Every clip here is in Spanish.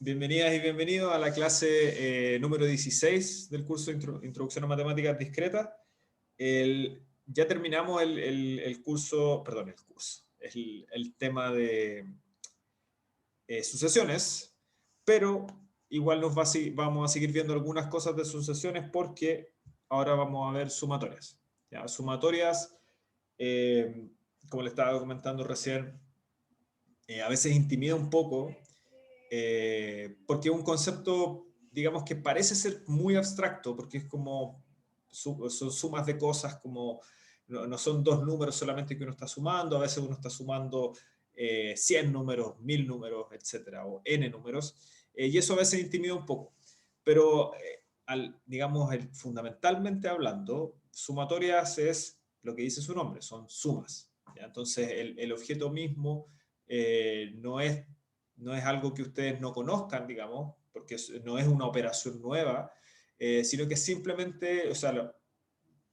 Bienvenidas y bienvenidos a la clase número 16 del curso de Introducción a Matemáticas Discretas. Ya terminamos el curso, perdón, el tema de sucesiones, pero igual vamos a seguir viendo algunas cosas de sucesiones porque ahora vamos a ver sumatorias. ¿Ya? Sumatorias, como le estaba comentando recién, a veces intimida un poco. Porque es un concepto, digamos, que parece ser muy abstracto, porque es como, son sumas de cosas, como no son dos números solamente que uno está sumando, a veces uno está sumando 100 números, 1000 números, etcétera, o n números, y eso a veces intimida un poco. Pero, digamos, fundamentalmente hablando, sumatorias es lo que dice su nombre, son sumas. ¿Ya? Entonces, el objeto mismo no es algo que ustedes no conozcan, digamos, porque no es una operación nueva, sino que simplemente, o sea,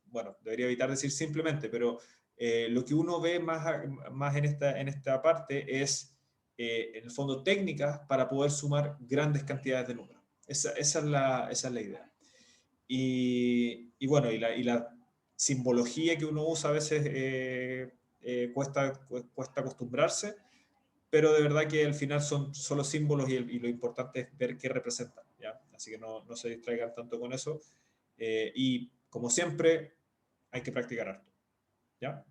bueno, debería evitar decir simplemente, pero lo que uno ve más en esta parte es, en el fondo, técnicas para poder sumar grandes cantidades de números. Esa es la idea. Y bueno, y la simbología que uno usa a veces cuesta acostumbrarse, pero de verdad que al final son solo símbolos y lo importante es ver qué representan, ¿ya? Así que no se distraigan tanto con eso. Y como siempre, hay que practicar harto, ¿ya?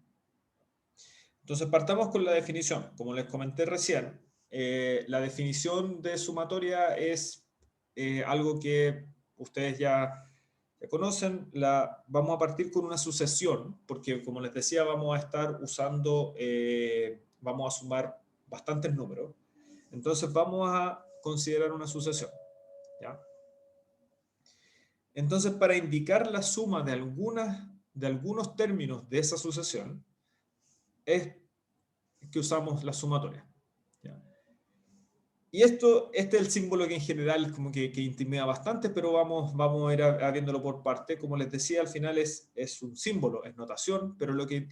Entonces partamos con la definición. Como les comenté recién, la definición de sumatoria es algo que ustedes ya conocen. Vamos a partir con una sucesión, porque como les decía, vamos a estar usando, vamos a sumar bastantes números. Entonces vamos a considerar una sucesión, ¿ya? Entonces, para indicar la suma de algunos términos de esa sucesión, es que usamos la sumatoria, ¿ya? Y este es el símbolo que en general como que intimida bastante, pero vamos a ir viéndolo por parte. Como les decía, al final es un símbolo, es notación, pero lo que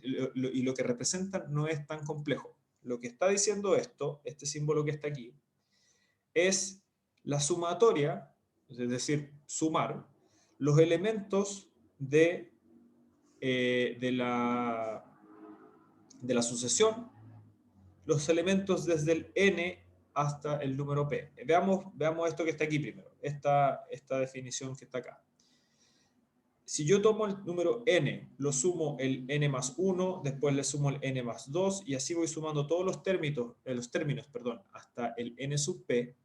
representa no es tan complejo. Lo que está diciendo este símbolo que está aquí, es la sumatoria, es decir, sumar los elementos de la sucesión, los elementos desde el n hasta el número p. Veamos esto que está aquí primero, esta definición que está acá. Si yo tomo el número n, lo sumo el n más 1, después le sumo el n más 2, y así voy sumando todos los términos, hasta el n sub p.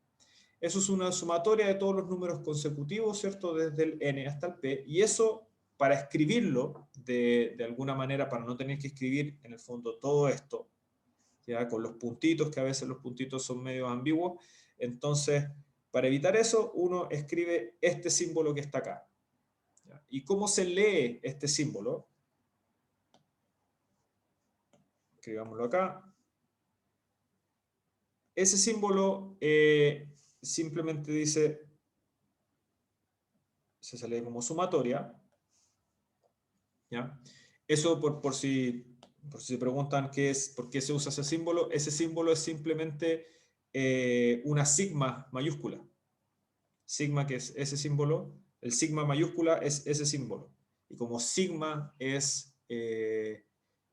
Eso es una sumatoria de todos los números consecutivos, ¿cierto? Desde el n hasta el p. Y eso, para escribirlo de alguna manera, para no tener que escribir en el fondo todo esto, ¿ya? Con los puntitos, que a veces los puntitos son medio ambiguos. Entonces, para evitar eso, uno escribe este símbolo que está acá, ¿ya? ¿Y cómo se lee este símbolo? Escribámoslo acá. Ese símbolo simplemente dice, se lee como sumatoria, ¿ya? Eso por si se preguntan por qué se usa ese símbolo es simplemente una sigma mayúscula. Sigma, que es ese símbolo, el sigma mayúscula es ese símbolo. Y como sigma es, en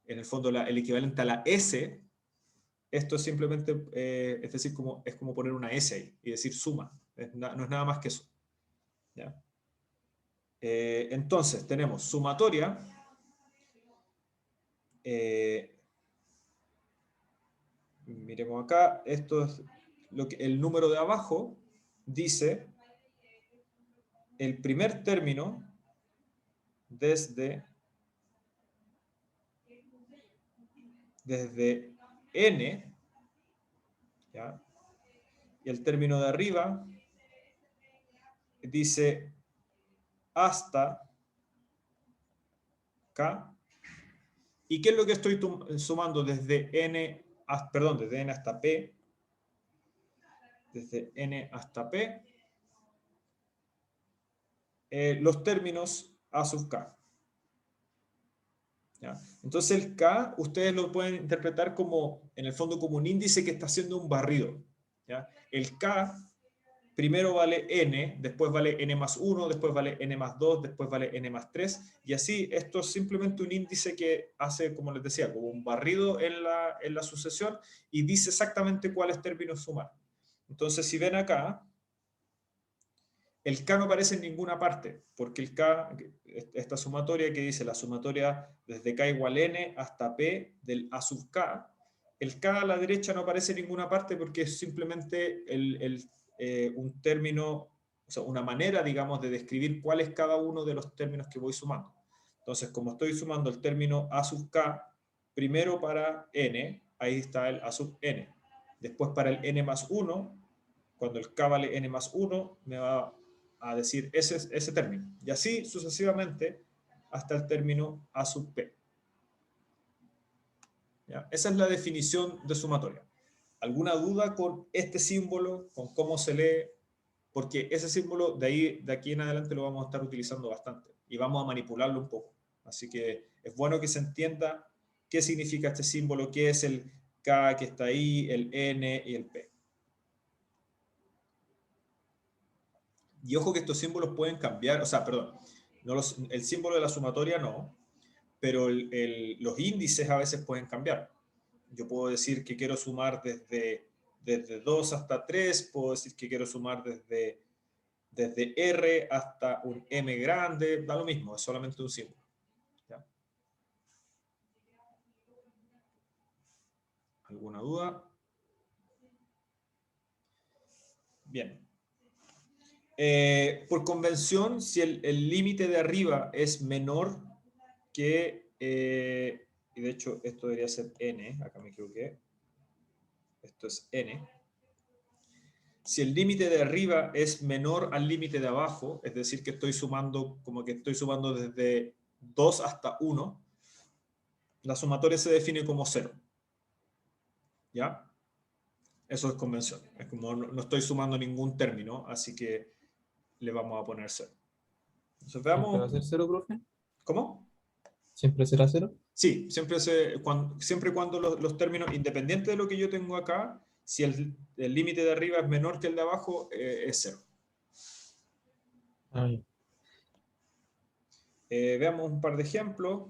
el fondo, el equivalente a la S, esto es simplemente, es decir, es como poner una S ahí y decir suma. No es nada más que eso, ¿ya? Entonces, tenemos sumatoria. Miremos acá, esto es el número de abajo dice el primer término desde n, ¿ya? Y el término de arriba dice hasta k. ¿Y qué es lo que estoy sumando desde n hasta p? Desde n hasta p, los términos a sub k. ¿Ya? Entonces el k ustedes lo pueden interpretar como, en el fondo, como un índice que está haciendo un barrido, ¿ya? El k primero vale n, después vale n más 1, después vale n más 2, después vale n más 3, y así esto es simplemente un índice que hace, como les decía, como un barrido en la sucesión y dice exactamente cuáles términos sumar. Entonces, si ven acá, el K no aparece en ninguna parte, porque el K, esta sumatoria que dice la sumatoria desde K igual N hasta P del A sub K, el K a la derecha no aparece en ninguna parte porque es simplemente un término, o sea, una manera, digamos, de describir cuál es cada uno de los términos que voy sumando. Entonces, como estoy sumando el término A sub K, primero para N, ahí está el A sub N. Después para el N más 1, cuando el K vale N más 1, me va a decir ese término. Y así sucesivamente hasta el término A sub P. ¿Ya? Esa es la definición de sumatoria. ¿Alguna duda con este símbolo, con cómo se lee? Porque ese símbolo de aquí en adelante lo vamos a estar utilizando bastante y vamos a manipularlo un poco. Así que es bueno que se entienda qué significa este símbolo, qué es el K que está ahí, el N y el P. Y ojo que estos símbolos pueden cambiar, o sea, perdón, el símbolo de la sumatoria no, pero los índices a veces pueden cambiar. Yo puedo decir que quiero sumar desde 2 hasta 3, puedo decir que quiero sumar desde R hasta un M grande, da lo mismo, es solamente un símbolo. ¿Ya? ¿Alguna duda? Bien. Por convención, si el límite de arriba es menor que, y de hecho esto debería ser n, acá me equivoqué, esto es n. Si el límite de arriba es menor al límite de abajo, es decir, que estoy sumando, como que estoy sumando desde 2 hasta 1, la sumatoria se define como 0. ¿Ya? Eso es convención. Es como no estoy sumando ningún término, así que le vamos a poner 0. Entonces ¿Siempre va a veamos. ser cero, profe? ¿Cómo? ¿Siempre será cero? Sí, siempre y cuando los términos, independiente de lo que yo tengo acá, si el límite de arriba es menor que el de abajo, es 0. Ah, ya. Veamos un par de ejemplos.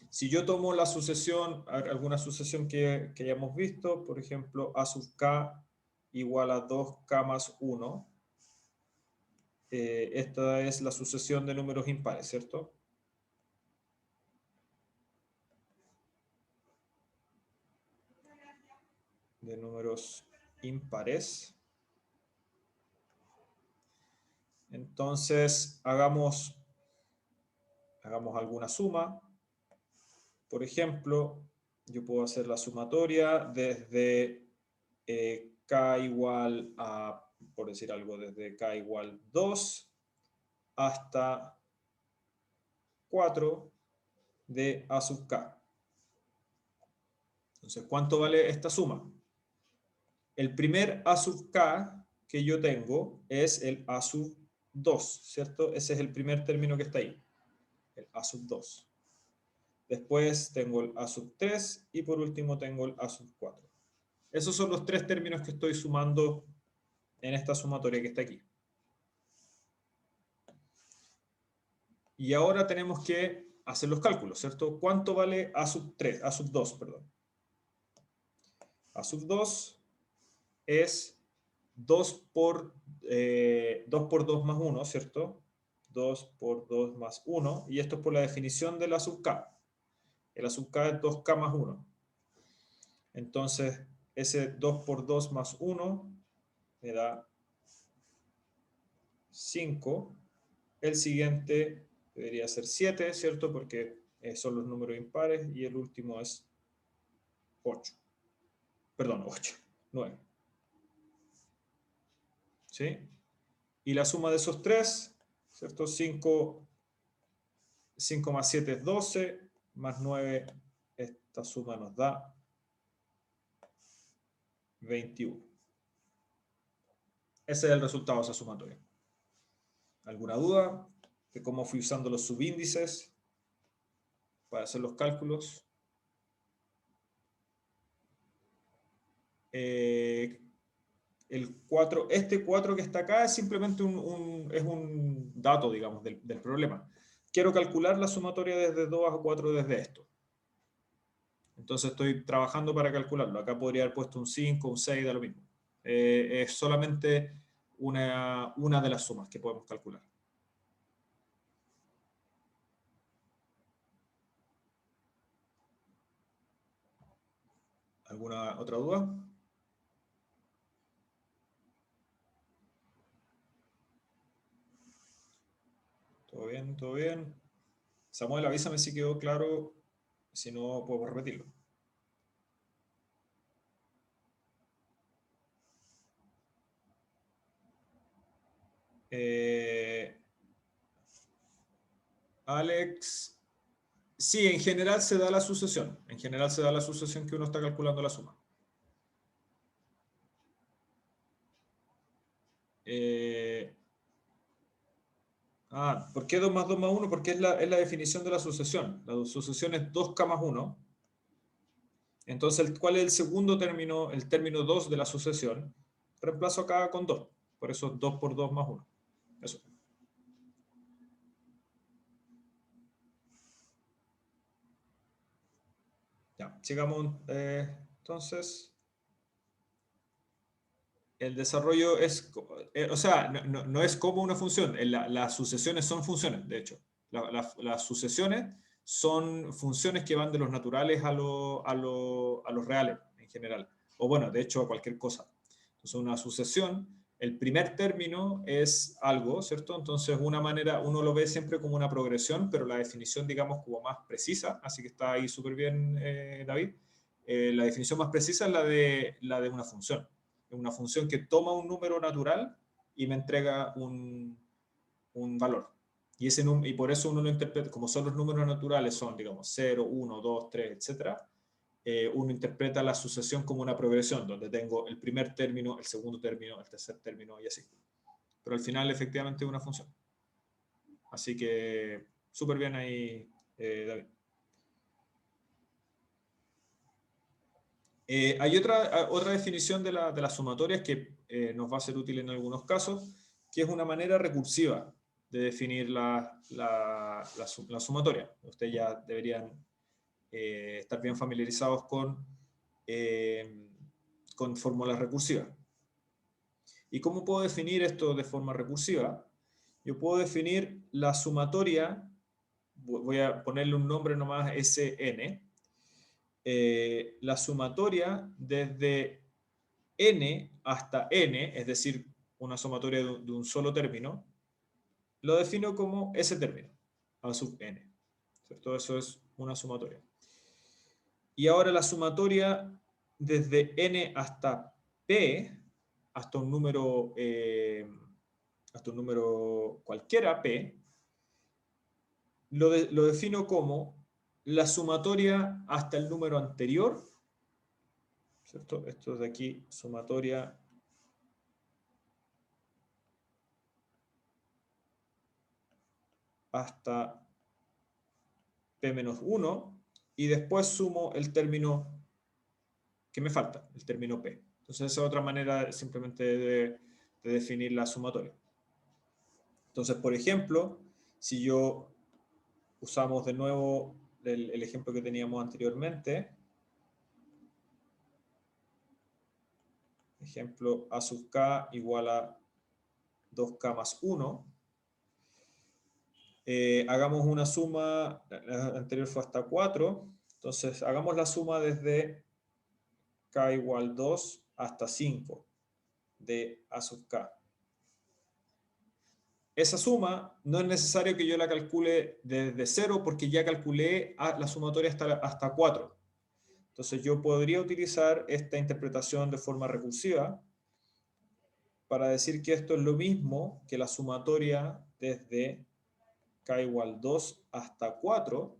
Si yo tomo la sucesión, alguna sucesión que hayamos visto, por ejemplo, A sub k igual a 2k más 1, esta es la sucesión de números impares, ¿cierto? De números impares. Entonces, hagamos alguna suma. Por ejemplo, yo puedo hacer la sumatoria desde k igual a, por decir algo, desde k igual 2 hasta 4 de A sub k. Entonces, ¿cuánto vale esta suma? El primer A sub k que yo tengo es el A sub 2, ¿cierto? Ese es el primer término que está ahí, el A sub 2. Después tengo el A sub 3 y por último tengo el A sub 4. Esos son los tres términos que estoy sumando en esta sumatoria que está aquí. Y ahora tenemos que hacer los cálculos, ¿cierto? ¿Cuánto vale A sub 3, A sub 2, perdón? A sub 2 es 2 por 2 más 1, ¿cierto? 2 por 2 más 1, y esto es por la definición de la sub k. El A sub k es 2k más 1. Entonces, ese 2 por 2 más 1 me da 5. El siguiente debería ser 7, ¿cierto? Porque son los números impares, y el último es 8. Perdón, 8, 9. ¿Sí? Y la suma de esos tres, ¿cierto? 5 más 7 es 12, más 9, esta suma nos da 21. Ese es el resultado de esa sumatoria. ¿Alguna duda de cómo fui usando los subíndices para hacer los cálculos? el 4, este 4 que está acá es simplemente es un dato, digamos, del problema. Quiero calcular la sumatoria desde 2 a 4 desde esto. Entonces estoy trabajando para calcularlo. Acá podría haber puesto un 5, un 6, da lo mismo. Es solamente una de las sumas que podemos calcular. ¿Alguna otra duda? ¿Todo bien? ¿Todo bien? Samuel, avísame si quedó claro, si no puedo repetirlo. Alex, sí, en general se da la sucesión. En general se da la sucesión que uno está calculando la suma. ¿Por qué 2 más 2 más 1? Porque es la definición de la sucesión. La sucesión es 2k más 1. Entonces, ¿cuál es el segundo término? El término 2 de la sucesión. Reemplazo acá con 2. Por eso 2 por 2 más 1. Eso. Ya, sigamos. Entonces, el desarrollo es, o sea, no es como una función. Las sucesiones son funciones, de hecho. Las sucesiones son funciones que van de los naturales a los reales, en general. O bueno, de hecho, a cualquier cosa. Entonces, una sucesión, el primer término es algo, ¿cierto? Entonces, una manera, uno lo ve siempre como una progresión, pero la definición, digamos, como más precisa, así que está ahí súper bien, David. La definición más precisa es la de una función. Una función que toma un número natural y me entrega un valor. Y por eso uno lo interpreta, como son los números naturales, son, digamos, 0, 1, 2, 3, etc. Uno interpreta la sucesión como una progresión, donde tengo el primer término, el segundo término, el tercer término y así. Pero al final, efectivamente, es una función. Así que, súper bien ahí, David. Hay otra definición de las sumatorias que nos va a ser útil en algunos casos, que es una manera recursiva de definir la sumatoria. Ustedes ya deberían estar bien familiarizados con fórmulas recursivas. ¿Y cómo puedo definir esto de forma recursiva? Yo puedo definir la sumatoria, voy a ponerle un nombre nomás, Sn, la sumatoria desde n hasta n, es decir, una sumatoria de un solo término, lo defino como ese término, a sub n. ¿Cierto? Eso es una sumatoria. Y ahora la sumatoria desde n hasta p, hasta un número cualquiera p, lo defino como la sumatoria hasta el número anterior, ¿cierto? Esto de aquí, sumatoria hasta p-1 y después sumo el término que me falta, el término p. Entonces esa es otra manera simplemente de definir la sumatoria. Entonces, por ejemplo, si yo usamos de nuevo el ejemplo que teníamos anteriormente, ejemplo a sub k igual a 2k más 1, hagamos una suma, la anterior fue hasta 4, entonces hagamos la suma desde k igual 2 hasta 5 de a sub k. Esa suma no es necesario que yo la calcule desde 0 porque ya calculé la sumatoria hasta 4. Entonces yo podría utilizar esta interpretación de forma recursiva para decir que esto es lo mismo que la sumatoria desde k igual 2 hasta 4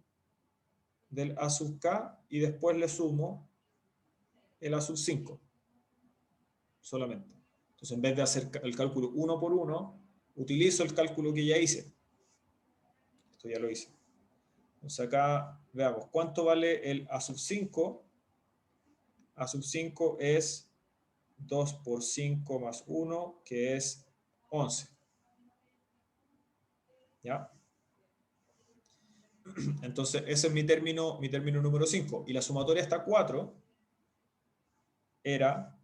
del a sub k y después le sumo el a sub 5 solamente. Entonces en vez de hacer el cálculo uno por uno, utilizo el cálculo que ya hice. Esto ya lo hice. Entonces acá veamos cuánto vale el a sub 5. A sub 5 es 2 por 5 más 1, que es 11. ¿Ya? Entonces, ese es mi término número 5. Y la sumatoria hasta 4 era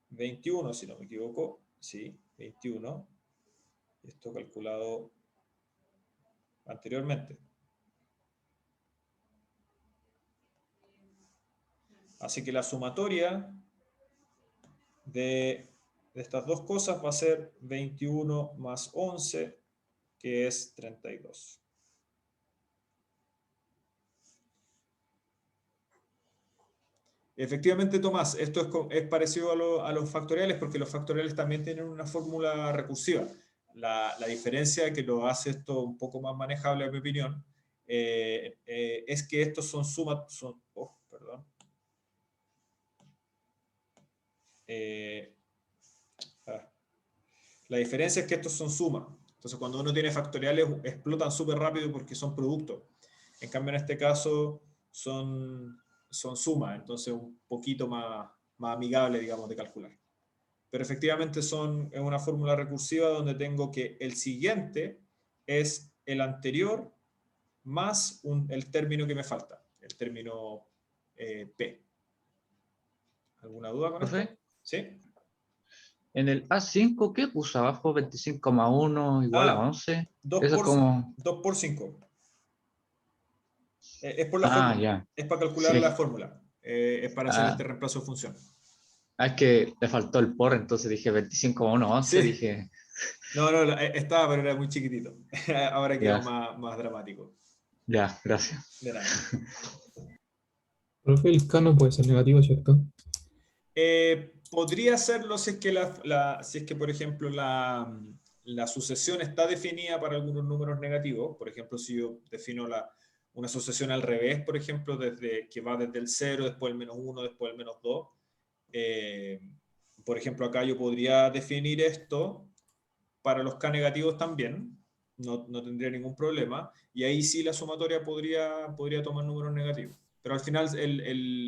21, si no me equivoco. Sí, 21. Esto calculado anteriormente. Así que la sumatoria de estas dos cosas va a ser 21 más 11, que es 32. Efectivamente, Tomás, esto es parecido a los factoriales, porque los factoriales también tienen una fórmula recursiva. La diferencia que lo hace esto un poco más manejable, en mi opinión, es que estos son sumas, perdón. La diferencia es que estos son sumas. Entonces, cuando uno tiene factoriales, explotan súper rápido porque son productos. En cambio, en este caso, son sumas, entonces un poquito más amigable, digamos, de calcular. Pero efectivamente es una fórmula recursiva donde tengo que el siguiente es el anterior más el término que me falta, el término P. ¿Alguna duda con esto? Profe, ¿Sí? en el A5, ¿qué puso abajo? 25,1 igual a 11. 2 Eso es por, como... 2 por 5. Es por la Ah, fórmula. ya. Es para calcular la Sí. fórmula. Es para hacer este Ah, reemplazo de función. es que le faltó el por, entonces dije 25,1, 11. Sí. Dije, No, estaba, pero era muy chiquitito. Ahora quedó ya, más dramático. ya, gracias. De nada. Profe, el K no puede ser negativo, ¿cierto? Podría serlo si es que, si es que por ejemplo, la sucesión está definida para algunos números negativos. Por ejemplo, si yo defino una sucesión al revés, por ejemplo, que va desde el 0, después el menos 1, después el menos 2. Por ejemplo, acá yo podría definir esto para los K negativos también. No tendría ningún problema. Y ahí sí la sumatoria podría tomar números negativos. Pero al final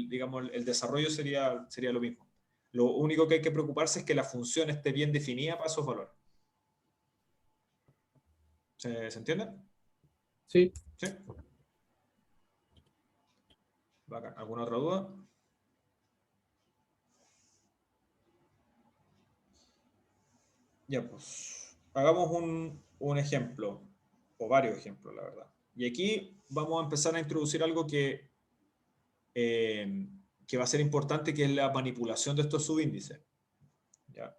digamos, el desarrollo sería lo mismo. Lo único que hay que preocuparse es que la función esté bien definida para esos valores. ¿Se entiende? Sí. ¿Sí? Bacán. ¿Alguna otra duda? Ya, pues, hagamos un ejemplo, o varios ejemplos, la verdad. Y aquí vamos a empezar a introducir algo que va a ser importante, que es la manipulación de estos subíndices. ¿Ya?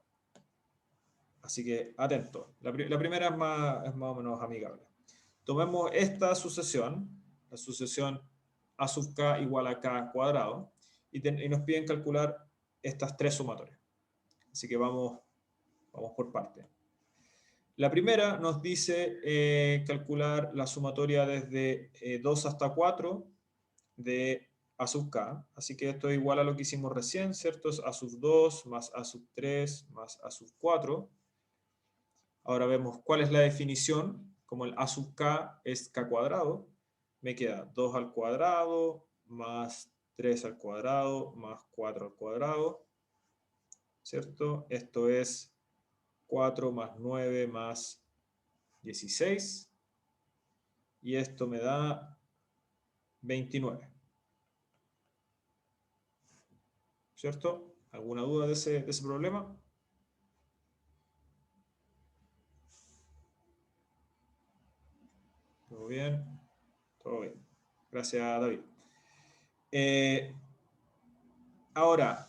Así que, atento. La primera es más o menos amigable. Tomemos esta sucesión, la sucesión a sub k igual a k cuadrado, y nos piden calcular estas tres sumatorias. Así que vamos por partes. La primera nos dice calcular la sumatoria desde 2 hasta 4 de a sub k. Así que esto es igual a lo que hicimos recién, ¿cierto? Es a sub 2 más a sub 3 más a sub 4. Ahora vemos cuál es la definición. Como el a sub k es k cuadrado, me queda 2 al cuadrado más 3 al cuadrado más 4 al cuadrado, ¿cierto? Esto es 4 más 9 más 16. Y esto me da 29. ¿Cierto? ¿Alguna duda de ese problema? ¿Todo bien? Todo bien. Gracias, David. Ahora,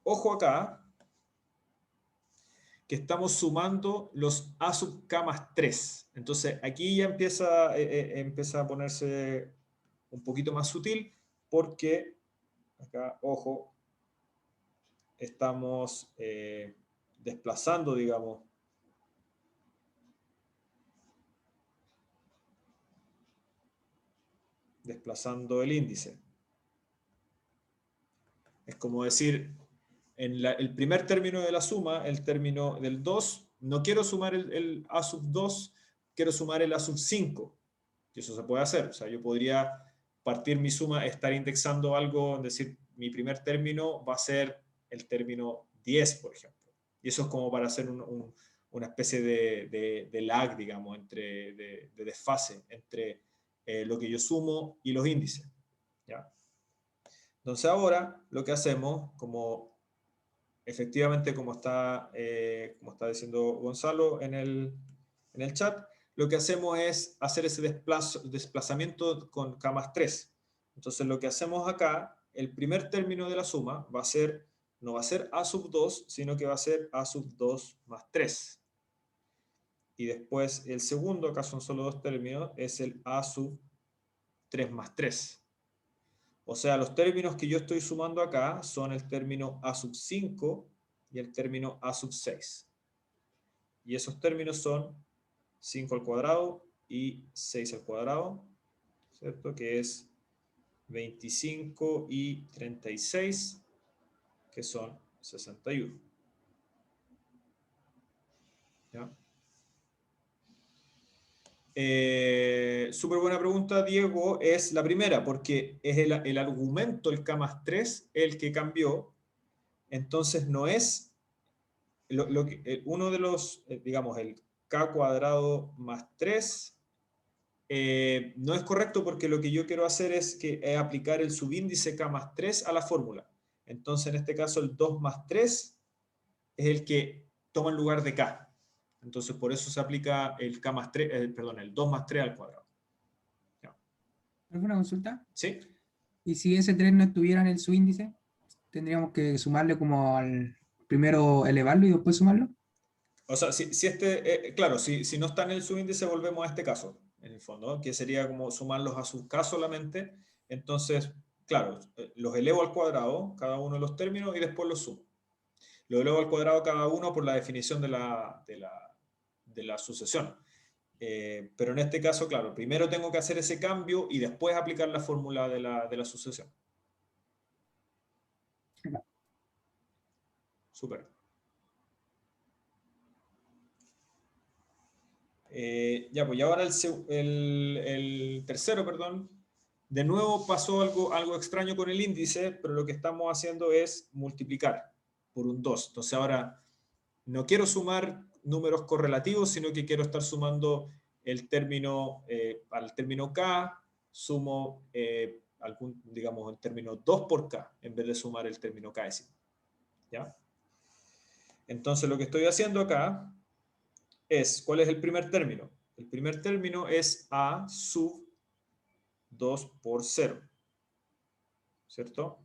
ojo acá, que estamos sumando los a sub k más 3. Entonces, aquí ya empieza a ponerse un poquito más sutil, porque, acá, ojo, estamos desplazando, digamos, el índice. Es como decir, en el primer término de la suma, el término del 2, no quiero sumar el a sub 2, quiero sumar el a sub 5. Y eso se puede hacer. O sea, yo podría partir mi suma, estar indexando algo, es decir, mi primer término va a ser el término 10, por ejemplo. Y eso es como para hacer una especie de lag, digamos, de desfase entre lo que yo sumo y los índices. ¿Ya? Entonces ahora lo que hacemos, como efectivamente como está diciendo Gonzalo en el chat, lo que hacemos es hacer ese desplazamiento con K más 3. Entonces lo que hacemos acá, el primer término de la suma no va a ser A sub 2, sino que va a ser A sub 2 más 3. Y después el segundo, acá son solo dos términos, es el A sub 3 más 3. O sea, los términos que yo estoy sumando acá son el término A sub 5 y el término A sub 6. Y esos términos son 5 al cuadrado y 6 al cuadrado, ¿cierto? Que es 25 y 36, que son 61. ¿Ya? Súper buena pregunta, Diego. Es la primera, porque es el argumento, el K más 3, el que cambió. Entonces no es uno de los, digamos, el K cuadrado más 3, no es correcto porque lo que yo quiero hacer es aplicar el subíndice K más 3 a la fórmula. Entonces en este caso el 2 más 3 es el que toma el lugar de K. Entonces por eso se aplica el K más 3, el 2 más 3 al cuadrado. ¿Ya? ¿Alguna consulta? ¿Sí? ¿Y si ese 3 no estuviera en el subíndice? ¿Tendríamos que sumarle como al primero elevarlo y después sumarlo? O sea, claro, si no está en el subíndice, volvemos a este caso, en el fondo, que sería como sumarlos a su K solamente. Entonces, claro, los elevo al cuadrado, cada uno de los términos, y después los sumo. Lo elevo al cuadrado cada uno por la definición de la sucesión. Pero en este caso, claro, primero tengo que hacer ese cambio y después aplicar la fórmula de la sucesión. Súper. Ya, pues y ahora el tercero, perdón. De nuevo pasó algo extraño con el índice, pero lo que estamos haciendo es multiplicar por un 2. Entonces ahora no quiero sumar números correlativos, sino que quiero estar sumando el término, al término K, sumo digamos, el término 2 por K, en vez de sumar el término K décimo. ¿Ya? Entonces lo que estoy haciendo acá ¿cuál es el primer término? El primer término es A sub 2 por 0, ¿cierto?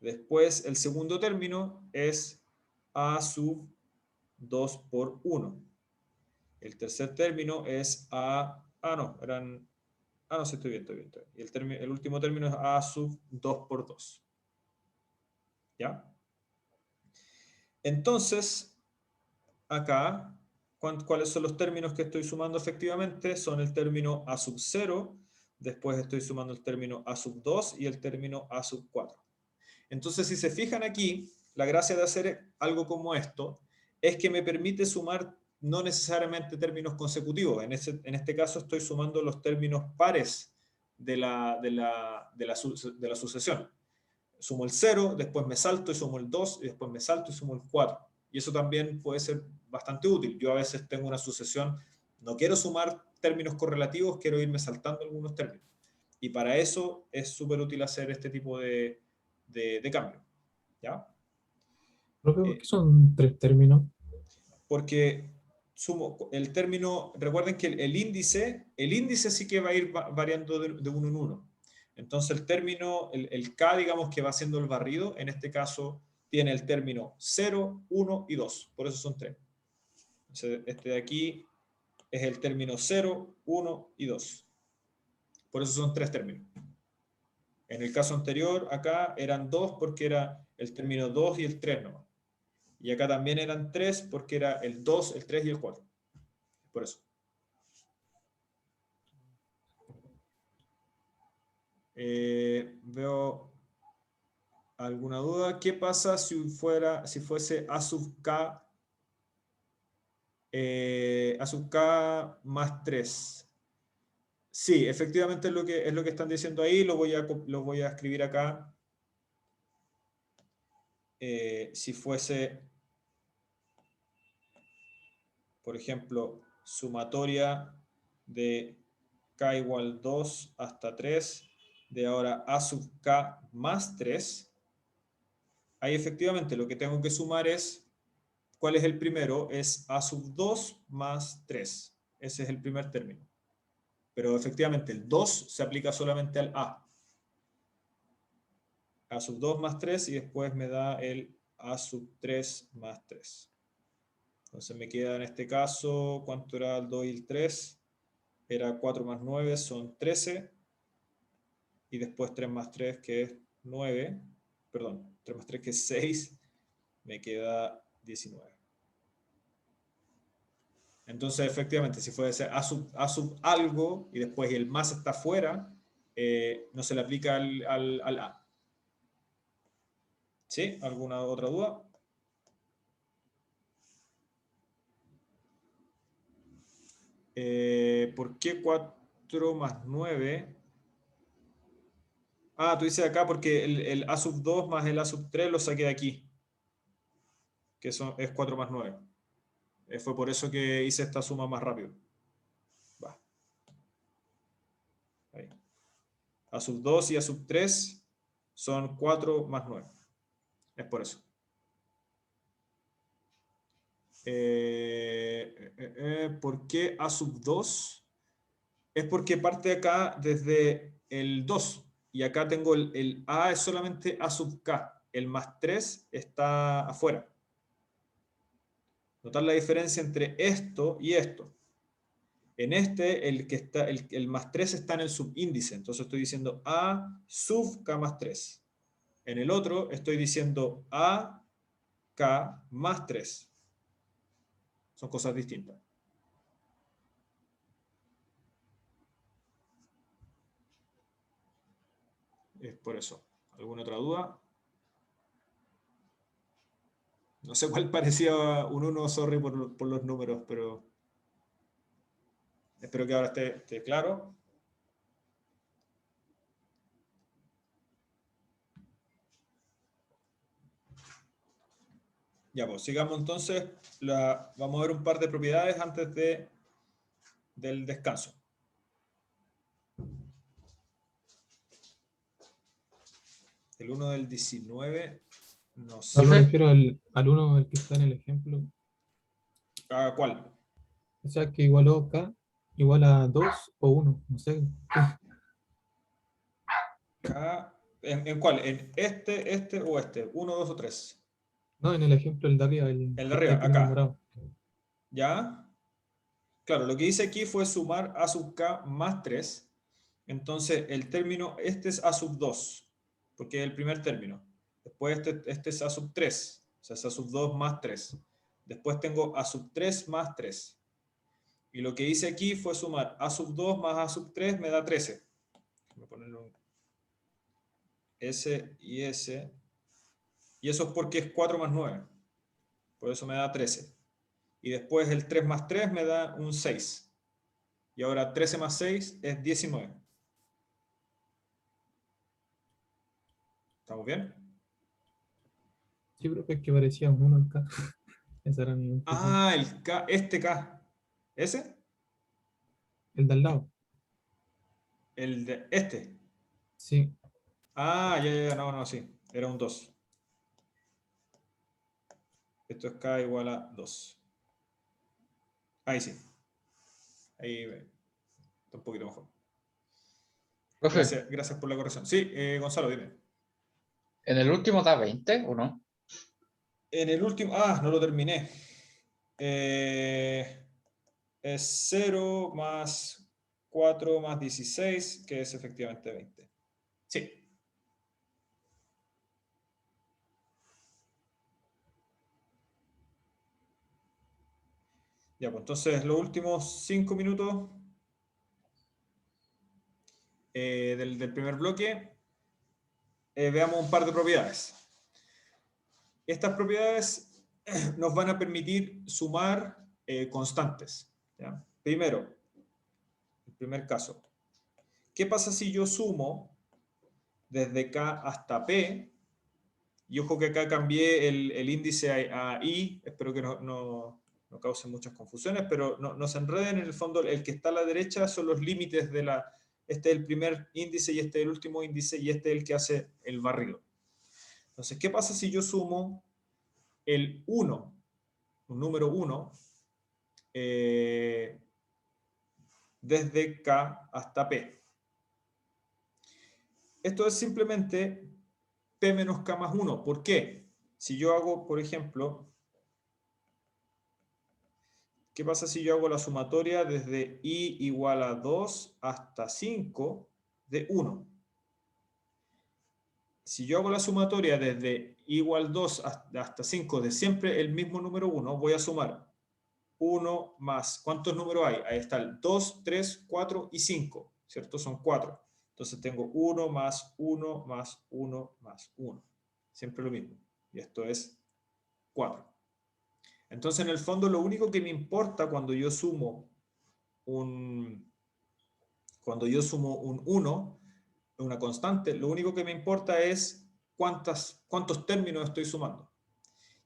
Después el segundo término es A sub 2 por 1. El tercer término es sí, estoy bien. Y el último término es A sub 2 por 2. ¿Ya? Entonces, acá, ¿cuáles son los términos que estoy sumando efectivamente? Son el término A sub 0, después estoy sumando el término A sub 2 y el término A sub 4. Entonces, si se fijan aquí, la gracia de hacer algo como esto es que me permite sumar no necesariamente términos consecutivos. En este caso estoy sumando los términos pares de la sucesión. Sumo el 0, después me salto y sumo el 2, y después me salto y sumo el 4. Y eso también puede ser bastante útil. Yo a veces tengo una sucesión, no quiero sumar términos correlativos, quiero irme saltando algunos términos. Y para eso es súper útil hacer este tipo de cambio. ¿Ya? ¿Por qué son tres términos? Porque sumo el término, recuerden que el índice sí que va a ir variando de uno en uno. Entonces el término, el K, digamos que va haciendo el barrido, en este caso tiene el término 0, 1 y 2, por eso son 3. Entonces este de aquí es el término 0, 1 y 2. Por eso son 3 términos. En el caso anterior, acá eran 2 porque era el término 2 y el 3 nomás. Y acá también eran 3 porque era el 2, el 3 y el 4. Por eso. Veo alguna duda. ¿Qué pasa si fuese A sub K, A sub K más 3? Sí, efectivamente es lo que están diciendo ahí. Lo voy a escribir acá. si fuese, por ejemplo, sumatoria de k igual 2 hasta 3, de ahora a sub k más 3, ahí efectivamente lo que tengo que sumar es, ¿cuál es el primero? Es a sub 2 más 3. Ese es el primer término. Pero efectivamente el 2 se aplica solamente al a. A sub 2 más 3 y después me da el a sub 3 más 3. Entonces me queda en este caso, ¿cuánto era el 2 y el 3? Era 4 más 9 son 13. Y después 3 más 3 que es 9. Perdón, 3 más 3 que es 6. Me queda 19. Entonces, efectivamente, si fuese a sub algo y después el más está fuera, no se le aplica al a. ¿Sí? ¿Alguna otra duda? ¿Por qué 4 más 9? Ah, tú dices acá porque el a sub 2 más el a sub 3 lo saqué de aquí, que eso es 4 más 9. Fue por eso que hice esta suma más rápido. Va. Ahí. A sub 2 y a sub 3 son 4 más 9. Es por eso. ¿Por qué a sub 2? Es porque parte acá desde el 2. Y acá tengo el a es solamente a sub k. El más 3 está afuera. Notar la diferencia entre esto y esto. En este, el más 3 está en el subíndice. Entonces estoy diciendo a sub k más 3. En el otro estoy diciendo a k más 3. Son cosas distintas. Es por eso. ¿Alguna otra duda? No sé cuál parecía un 1, sorry por los números, pero espero que ahora esté claro. Ya, pues sigamos entonces. Vamos a ver un par de propiedades antes del descanso. El 1 del 19, no No sé. me refiero al 1 el que está en el ejemplo. ¿A cuál? O sea, que igualó K igual a 2 o 1. No sé. ¿En cuál? ¿En este o este? ¿1, 2 o 3? No, en el ejemplo el de arriba, el El de que está arriba, aquí en acá. morado. ¿Ya? Claro, lo que hice aquí fue sumar a sub k más 3. Entonces, el término, este es a sub 2, porque es el primer término. Después este es a sub 3, o sea, es a sub 2 más 3. Después tengo a sub 3 más 3. Y lo que hice aquí fue sumar a sub 2 más a sub 3 me da 13. Voy a ponerle un S y S. Y eso es porque es 4 más 9. Por eso me da 13. Y después el 3 más 3 me da un 6. Y ahora 13 más 6 es 19. ¿Estamos bien? Sí, creo que es que parecía un 1 en K. Esa era mi impresión. Ah, el K, este K. ¿Ese? El de al lado. El de este. Sí. Ah, ya, no, sí. Era un 2. Esto es K igual a 2. Ahí sí. Ahí está un poquito mejor. Profe, Gracias por la corrección. Sí, Gonzalo, dime. ¿en el último da 20 o no? En el último. Ah, no lo terminé. Es 0 más 4 más 16, que es efectivamente 20. Sí. Ya, pues entonces los últimos 5 minutos del primer bloque, veamos un par de propiedades. Estas propiedades nos van a permitir sumar constantes. ¿Ya? Primero, el primer caso. ¿Qué pasa si yo sumo desde K hasta P Y ojo que acá cambié el índice a I, espero que no cause muchas confusiones, pero no se enreden. En el fondo, el que está a la derecha son los límites de la... Este es el primer índice y este es el último índice y este es el que hace el barrido. Entonces, ¿qué pasa si yo sumo el 1, un número 1, desde K hasta P? Esto es simplemente P menos K más 1. ¿Por qué? Si yo hago, por ejemplo, ¿qué pasa si yo hago la sumatoria desde I igual a 2 hasta 5 de 1? Si yo hago la sumatoria desde I igual a 2 hasta 5 de siempre el mismo número 1, voy a sumar 1 más, ¿cuántos números hay? Ahí está el 2, 3, 4 y 5, ¿cierto? Son 4. Entonces tengo 1 más 1 más 1 más 1. Siempre lo mismo. Y esto es 4. Entonces, en el fondo, lo único que me importa cuando yo sumo un 1, una constante, lo único que me importa es cuántos términos estoy sumando.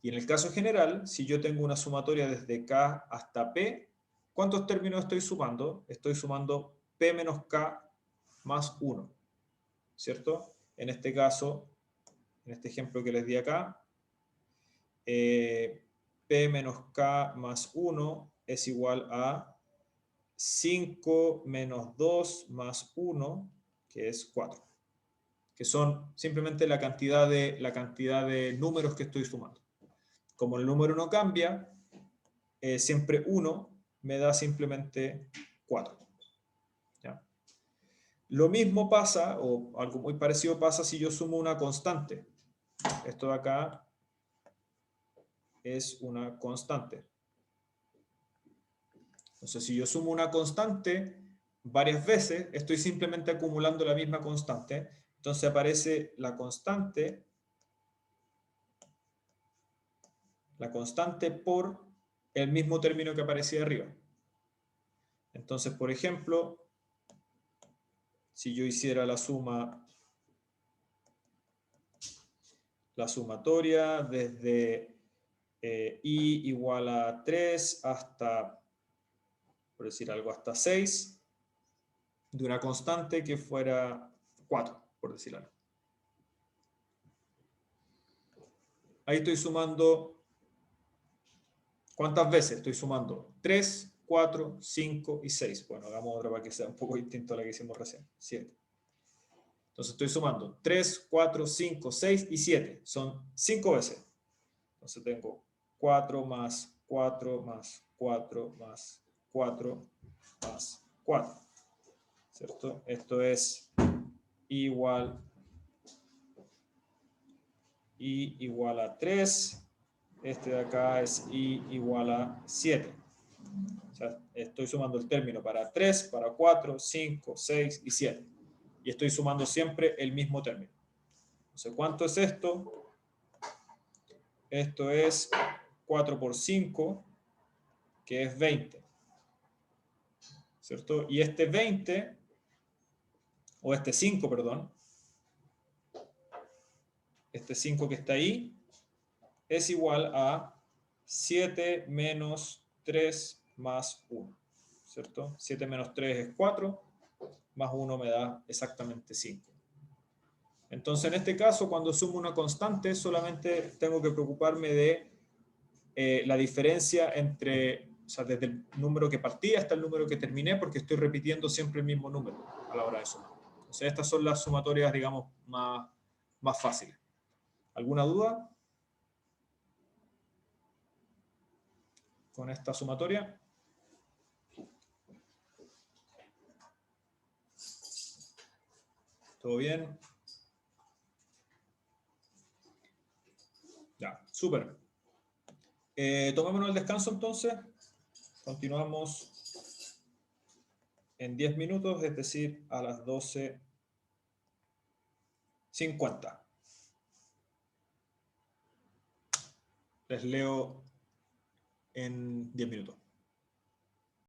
Y en el caso general, si yo tengo una sumatoria desde K hasta P, ¿cuántos términos estoy sumando? Estoy sumando P menos K más 1, ¿cierto? En este caso, en este ejemplo que les di acá, P menos K más 1 es igual a 5 menos 2 más 1, que es 4. Que son simplemente la cantidad de números que estoy sumando. Como el número no cambia, siempre 1 me da simplemente 4. ¿Ya? Lo mismo pasa, o algo muy parecido pasa si yo sumo una constante. Esto de acá es una constante. Entonces, si yo sumo una constante varias veces, estoy simplemente acumulando la misma constante. Entonces aparece la constante por el mismo término que aparecía arriba. Entonces, por ejemplo, si yo hiciera la sumatoria desde I igual a 3 hasta, por decir algo, hasta 6, de una constante que fuera 4, por decir algo. Ahí estoy sumando, ¿cuántas veces? Estoy sumando 3, 4, 5 y 6. Bueno, hagamos otra para que sea un poco distinto a la que hicimos recién. 7. Entonces estoy sumando 3, 4, 5, 6 y 7. Son 5 veces. Entonces tengo 4 más 4 más 4 más 4 más 4. ¿Cierto? Esto es igual a 3. Este de acá es I igual a 7. O sea, estoy sumando el término para 3, para 4, 5, 6 y 7. Y estoy sumando siempre el mismo término. Entonces, ¿cuánto es esto? Esto es 4 por 5, que es 20. ¿Cierto? Y este 20, o este 5, perdón, este 5 que está ahí, es igual a 7 menos 3 más 1. ¿Cierto? 7 menos 3 es 4, más 1 me da exactamente 5. Entonces, en este caso, cuando sumo una constante, solamente tengo que preocuparme de la diferencia entre, o sea, desde el número que partí hasta el número que terminé, porque estoy repitiendo siempre el mismo número a la hora de sumar. Entonces, estas son las sumatorias, digamos, más fáciles. ¿Alguna duda con esta sumatoria? ¿Todo bien? Ya, súper. Tomémonos el descanso entonces. Continuamos en 10 minutos, es decir, a las 12:50. Les leo en 10 minutos.